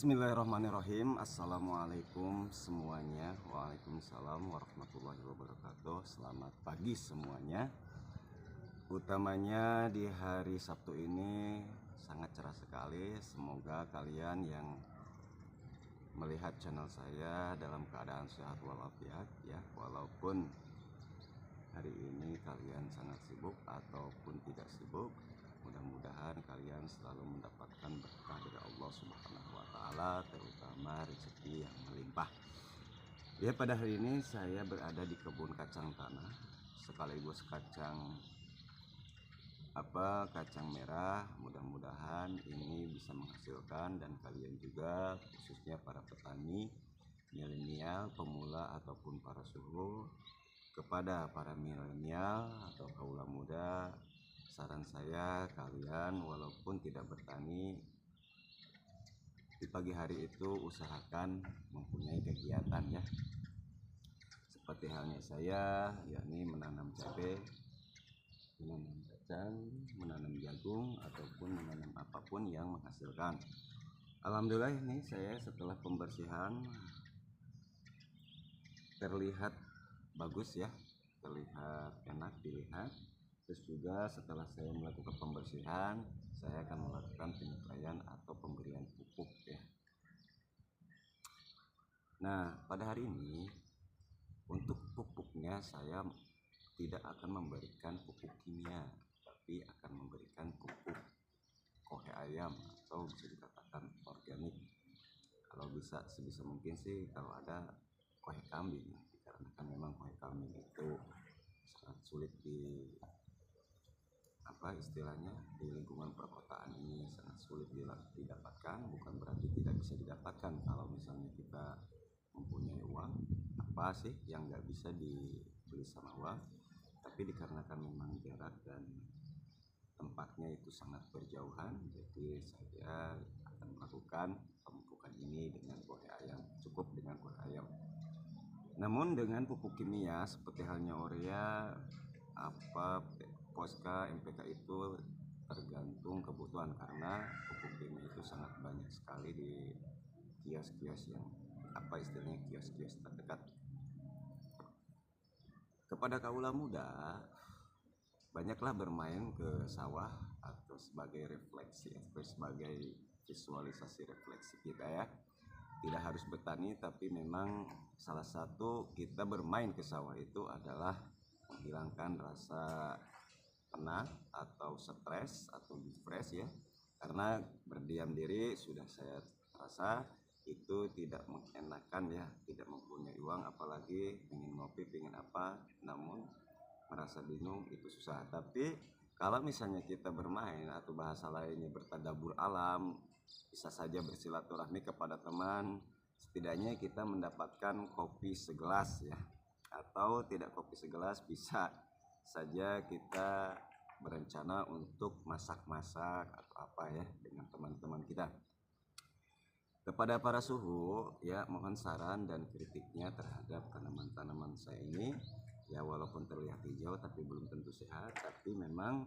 Bismillahirrahmanirrahim. Assalamualaikum semuanya. Waalaikumsalam warahmatullahi wabarakatuh. Selamat pagi semuanya. Utamanya di hari Sabtu ini sangat cerah sekali. Semoga kalian yang melihat channel saya dalam keadaan sehat walafiat ya. Walaupun hari ini kalian sangat sibuk ataupun tidak sibuk, mudah-mudahan kalian selalu mendapatkan berkah dari Allah Subhanahu wa Ta'ala, terutama rezeki yang melimpah. Ya, pada hari ini saya berada di kebun kacang tanah sekaligus kacang merah. Mudah-mudahan ini bisa menghasilkan, dan kalian juga khususnya para petani milenial, pemula ataupun para suhu. Kepada para milenial atau kaula muda, saran saya kalian walaupun tidak bertani, di pagi hari itu usahakan mempunyai kegiatan ya. Seperti halnya saya, yakni menanam cabai, menanam kacang, menanam jagung, ataupun menanam apapun yang menghasilkan. Alhamdulillah ini saya setelah pembersihan terlihat bagus ya, terlihat enak dilihat. Terus juga setelah saya melakukan pembersihan, saya akan melakukan penyempraian atau pemberian pupuk ya. Nah, pada hari ini untuk pupuknya saya tidak akan memberikan pupuk kimia, tapi akan memberikan pupuk kohe ayam atau bisa dikatakan organik. Kalau bisa sebisa mungkin sih kalau ada kohe kambing, dikarenakan memang kohe kambing itu sangat sulit di lingkungan perkotaan ini, sangat sulit didapatkan. Bukan berarti tidak bisa didapatkan kalau misalnya kita mempunyai uang. Apa sih yang nggak bisa dibeli sama uang? Tapi dikarenakan memang jarak dan tempatnya itu sangat berjauhan, jadi saya akan melakukan pemupukan ini dengan kohe ayam, cukup dengan kohe ayam. Namun dengan pupuk kimia seperti halnya urea, Poska, MPK itu tergantung kebutuhan, karena pupuk kimia itu sangat banyak sekali di kios-kios yang kios-kios terdekat. Kepada kaula muda, banyaklah bermain ke sawah atau sebagai refleksi atau sebagai visualisasi refleksi kita ya. Tidak harus bertani, tapi memang salah satu kita bermain ke sawah itu adalah menghilangkan rasa penat atau stres atau fresh ya. Karena berdiam diri sudah saya rasa itu tidak mengenakan ya, tidak mempunyai uang, apalagi ingin ngopi, ingin apa, namun merasa bingung itu susah. Tapi kalau misalnya kita bermain atau bahasa lainnya bertadabur alam, bisa saja bersilaturahmi kepada teman, setidaknya kita mendapatkan kopi segelas ya, atau tidak kopi segelas, bisa saja kita berencana untuk masak-masak atau apa ya dengan teman-teman kita. Kepada para suhu ya, mohon saran dan kritiknya terhadap tanaman-tanaman saya ini ya. Walaupun terlihat hijau tapi belum tentu sehat, tapi memang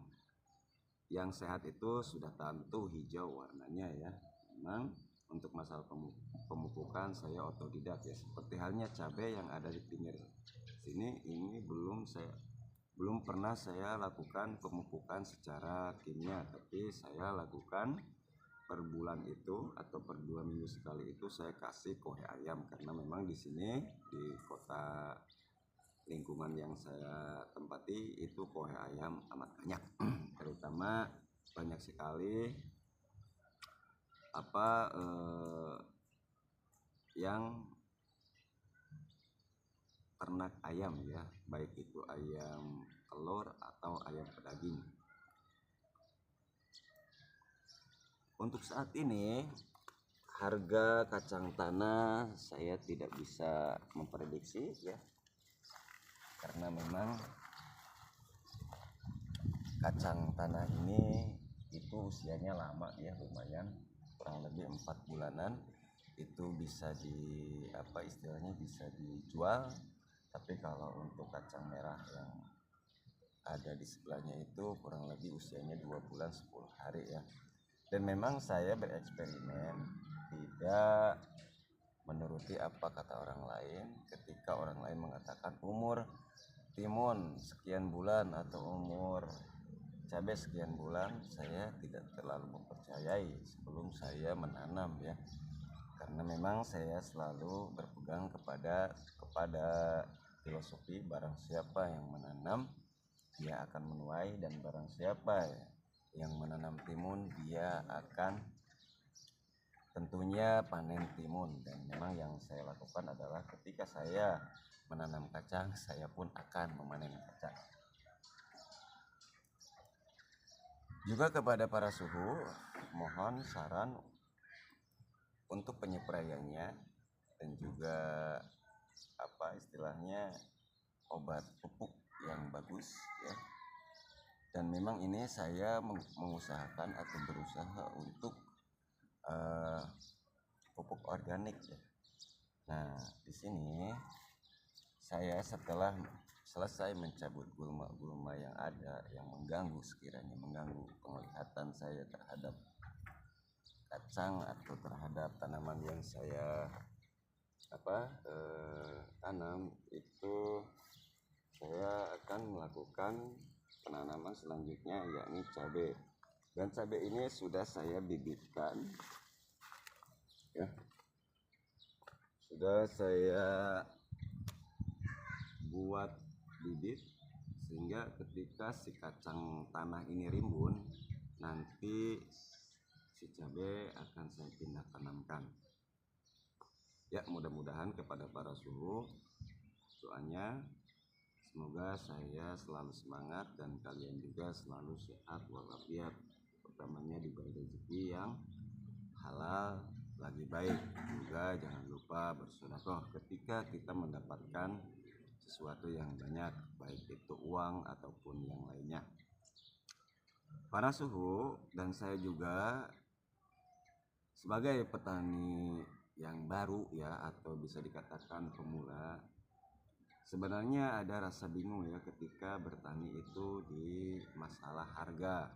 yang sehat itu sudah tentu hijau warnanya ya. Memang untuk masalah pemupukan saya otodidak ya, seperti halnya cabai yang ada di pinggir sini ini belum pernah saya lakukan pemupukan secara kimia, tapi saya lakukan per bulan itu atau per 2 minggu sekali itu saya kasih kohe ayam, karena memang di sini di kota lingkungan yang saya tempati itu kohe ayam amat banyak. Terutama banyak sekali yang ternak ayam ya, baik itu ayam telur atau ayam pedaging. Untuk saat ini harga kacang tanah saya tidak bisa memprediksi ya, karena memang kacang tanah ini itu usianya lama ya, lumayan, kurang lebih 4 bulanan itu bisa bisa dijual. Tapi kalau untuk kacang merah yang ada di sebelahnya itu kurang lebih usianya 2 bulan 10 hari ya. Dan memang saya bereksperimen tidak menuruti apa kata orang lain. Ketika orang lain mengatakan umur timun sekian bulan atau umur cabai sekian bulan, saya tidak terlalu mempercayai sebelum saya menanam ya, karena memang saya selalu berpegang kepada filosofi barang siapa yang menanam dia akan menuai, dan barang siapa yang menanam timun dia akan tentunya panen timun. Dan memang yang saya lakukan adalah ketika saya menanam kacang, saya pun akan memanen kacang. Juga kepada para suhu, mohon saran untuk penyepraiannya dan juga apa istilahnya obat pupuk yang bagus ya. Dan memang ini saya mengusahakan atau berusaha untuk pupuk organik ya. Nah, di sini saya setelah selesai mencabut gulma-gulma yang ada yang mengganggu, sekiranya mengganggu penglihatan saya terhadap kacang atau terhadap tanaman yang saya tanam, itu saya akan melakukan penanaman selanjutnya, yakni cabai. Dan cabai ini sudah saya bibitkan ya, sudah saya buat bibit, sehingga ketika si kacang tanah ini rimbun, nanti si cabai akan saya pindah tanamkan ya. Mudah-mudahan kepada para suhu, doanya semoga saya selalu semangat dan kalian juga selalu sehat walafiat, utamanya diberi rezeki yang halal lagi baik. Juga jangan lupa bersedekah ketika kita mendapatkan sesuatu yang banyak, baik itu uang ataupun yang lainnya. Para suhu dan saya juga sebagai petani yang baru ya, atau bisa dikatakan pemula, sebenarnya ada rasa bingung ya ketika bertani itu di masalah harga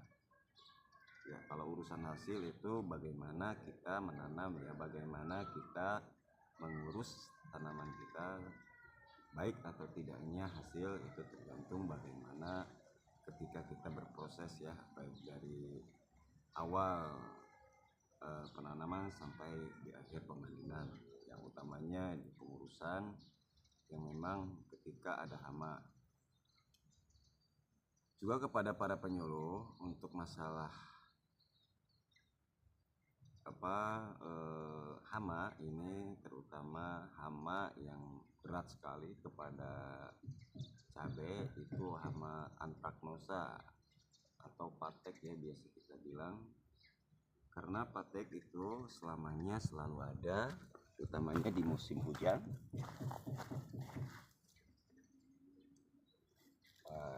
ya. Kalau urusan hasil itu bagaimana kita menanam ya, bagaimana kita mengurus tanaman kita, baik atau tidaknya hasil itu tergantung bagaimana ketika kita berproses ya, baik dari awal penanaman sampai di akhir pemanenan. Yang utamanya di pengurusan yang memang ketika ada hama. Juga kepada para penyuluh untuk masalah hama ini, terutama hama yang berat sekali kepada cabai, itu hama antraknosa atau patek ya biasa kita bilang. Karena patek itu selamanya selalu ada, utamanya di musim hujan.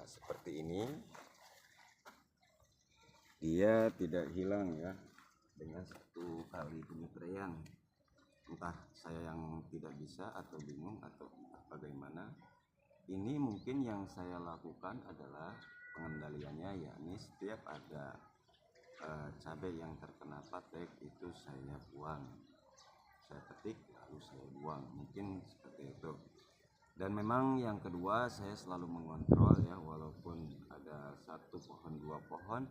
Seperti ini, dia tidak hilang ya dengan satu kali penyepraian. Entah saya yang tidak bisa atau bingung atau bagaimana. Ini mungkin yang saya lakukan adalah pengendaliannya, yakni setiap ada cabai yang terkena patek itu saya buang, saya petik lalu saya buang, mungkin seperti itu. Dan memang yang kedua, saya selalu mengontrol ya, walaupun ada satu pohon dua pohon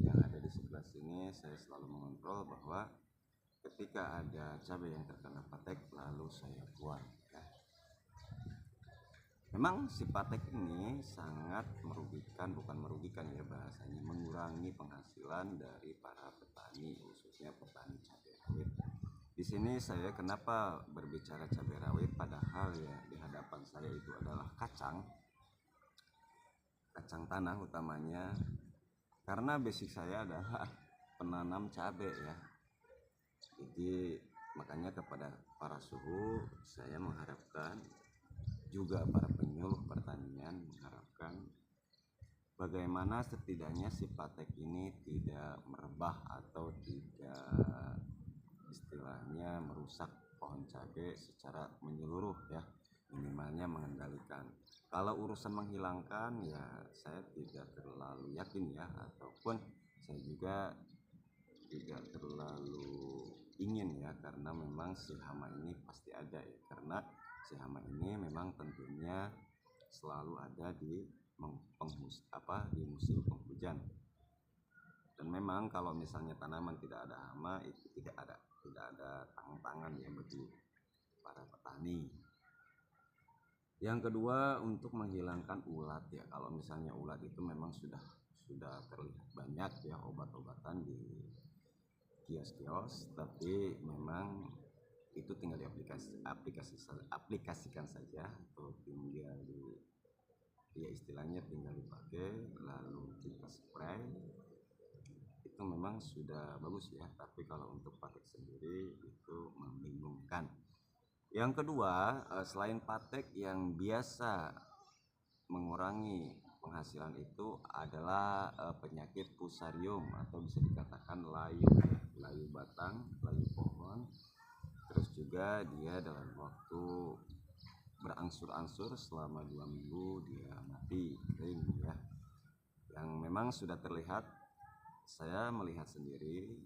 yang ada di sebelah sini, saya selalu mengontrol bahwa ketika ada cabai yang terkena patek lalu saya buang ya. Memang si patek ini sangat merugikan, bukan merugikan ya bahasanya, mengurangi penghasilan dari para petani, khususnya petani cabai rawit. Di sini saya kenapa berbicara cabai rawit, padahal ya di hadapan saya itu adalah kacang tanah utamanya, karena basic saya adalah penanam cabai ya. Jadi makanya kepada para suhu saya mengharapkan, juga para penyuluh pertanian mengharapkan bagaimana setidaknya si patek ini tidak merebah atau tidak istilahnya merusak pohon cabai secara menyeluruh ya, minimalnya mengendalikan. Kalau urusan menghilangkan ya saya tidak terlalu yakin ya, ataupun saya juga tidak terlalu ingin ya, karena memang si hama ini pasti ada ya, karena si hama ini memang tentunya selalu ada di di musim penghujan. Dan memang kalau misalnya tanaman tidak ada hama itu tidak ada tantangan ya bagi para petani. Yang kedua, untuk menghilangkan ulat ya. Kalau misalnya ulat itu memang sudah terlihat banyak ya obat-obatan di kios-kios, tapi memang itu tinggal aplikasikan saja, atau tinggal ya istilahnya tinggal dipakai lalu kita spray, itu memang sudah bagus ya. Tapi kalau untuk pakai sendiri itu membingungkan. Yang kedua, selain patek yang biasa mengurangi penghasilan itu adalah penyakit fusarium, atau bisa dikatakan layu batang, layu pohon. Terus juga dia dalam waktu berangsur-angsur selama 2 minggu dia mati kering ya. Yang memang sudah terlihat, saya melihat sendiri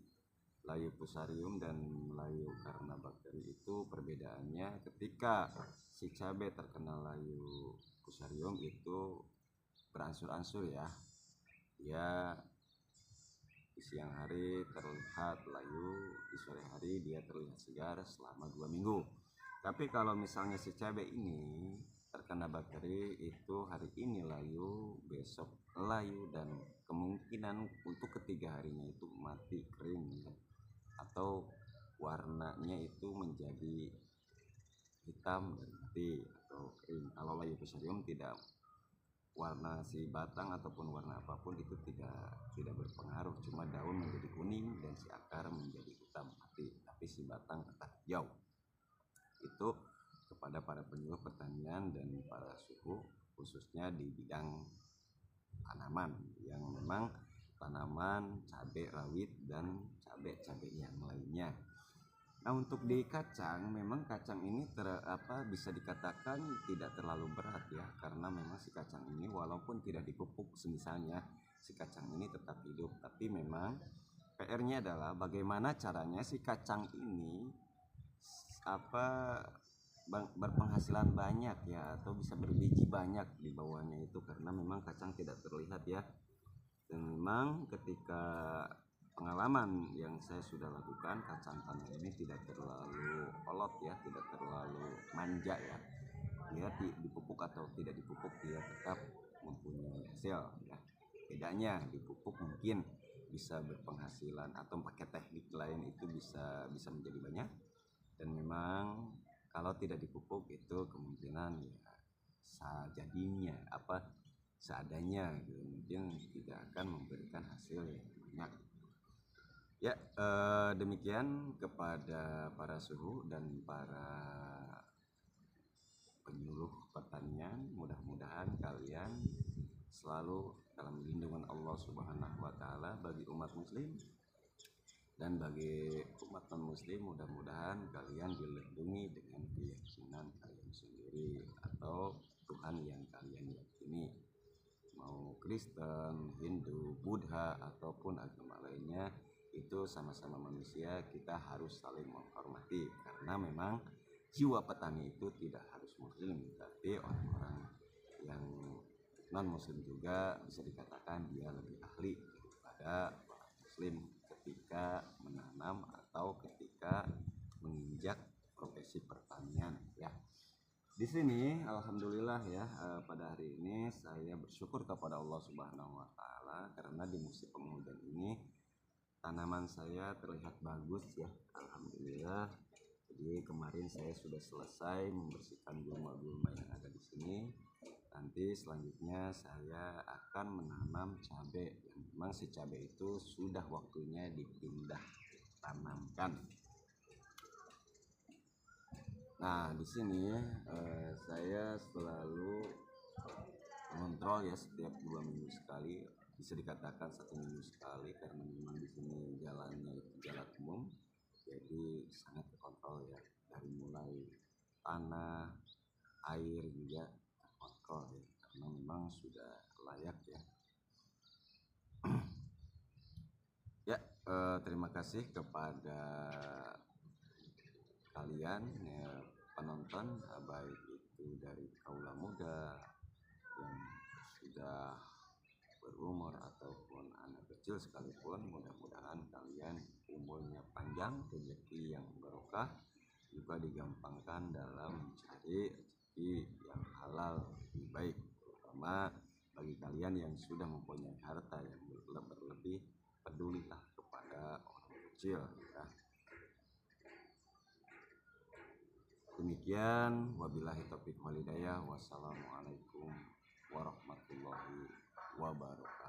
layu fusarium dan layu karena bakteri itu perbedaannya ketika si cabai terkena layu fusarium itu berangsur-angsur ya. Dia di siang hari terlihat layu, di sore hari dia terlihat segar selama 2 minggu. Tapi kalau misalnya si cabai ini terkena bakteri, itu hari ini layu, besok layu, dan kemungkinan untuk ketiga harinya itu mati kering ya, atau warnanya itu menjadi hitam dan mati atau kering. Kalau layu fusarium tidak, warna si batang ataupun warna apapun itu tidak berpengaruh, cuma daun menjadi kuning dan si akar menjadi hitam mati, tapi si batang tetap hijau. Itu kepada para penyuluh pertanian dan para suhu, khususnya di bidang tanaman yang memang tanaman cabai rawit dan cabai yang lainnya. Nah, untuk di kacang, memang kacang ini bisa dikatakan tidak terlalu berat ya, karena memang si kacang ini walaupun tidak dipupuk misalnya, si kacang ini tetap hidup. Tapi memang PR-nya adalah bagaimana caranya si kacang ini berpenghasilan banyak ya, atau bisa berbiji banyak di bawahnya itu, karena memang kacang tidak terlihat ya. Dan memang ketika pengalaman yang saya sudah lakukan, kacang tanah ini tidak terlalu kolot ya, tidak terlalu manja ya. Dia dipupuk atau tidak dipupuk dia tetap mempunyai hasil ya. Bedanya dipupuk mungkin bisa berpenghasilan, atau pakai teknik lain itu bisa menjadi banyak. Dan memang kalau tidak dipupuk itu kemungkinan ya sajadinya seadanya gitu, mungkin tidak akan memberikan hasil yang banyak. Ya, demikian kepada para suhu dan para penyuluh pertanian. Mudah-mudahan kalian selalu dalam lindungan Allah Subhanahu wa Ta'ala. Bagi umat muslim dan bagi umat non muslim, mudah-mudahan kalian dilindungi dengan keyakinan kalian sendiri atau Tuhan yang kalian yakini, mau Kristen, Hindu, Buddha ataupun agama lainnya. Itu sama-sama manusia, kita harus saling menghormati, karena memang jiwa petani itu tidak harus muslim, tapi orang-orang yang non muslim juga bisa dikatakan dia lebih ahli daripada orang muslim ketika menanam atau ketika menginjak profesi pertanian ya. Di sini alhamdulillah ya, pada hari ini saya bersyukur kepada Allah Subhanahu wa Ta'ala, karena di musim penghujan ini tanaman saya terlihat bagus ya, alhamdulillah. Jadi kemarin saya sudah selesai membersihkan gulma-gulma yang ada di sini. Nanti selanjutnya saya akan menanam cabai, yang memang si cabai itu sudah waktunya dipindah tanamkan. Nah, di sini saya selalu mengontrol ya, setiap 2 minggu sekali, bisa dikatakan 1 minggu sekali, karena memang di sini jalannya itu jalan umum, jadi sangat terkontrol ya, dari mulai tanah, air juga terkontrol ya, karena memang sudah layak ya. Ya, Terima kasih kepada kalian ya, penonton, baik itu dari kaula muda yang sudah berumur ataupun anak kecil sekalipun. Mudah-mudahan kalian umurnya panjang, rezeki yang barokah, juga digampangkan dalam mencari rezeki yang halal lebih baik, terutama bagi kalian yang sudah mempunyai harta yang berlebih, pedulilah kepada orang kecil ya. Demikian, wabillahi taufiq wal hidayah. Wassalamualaikum warahmatullahi wabarakatuh.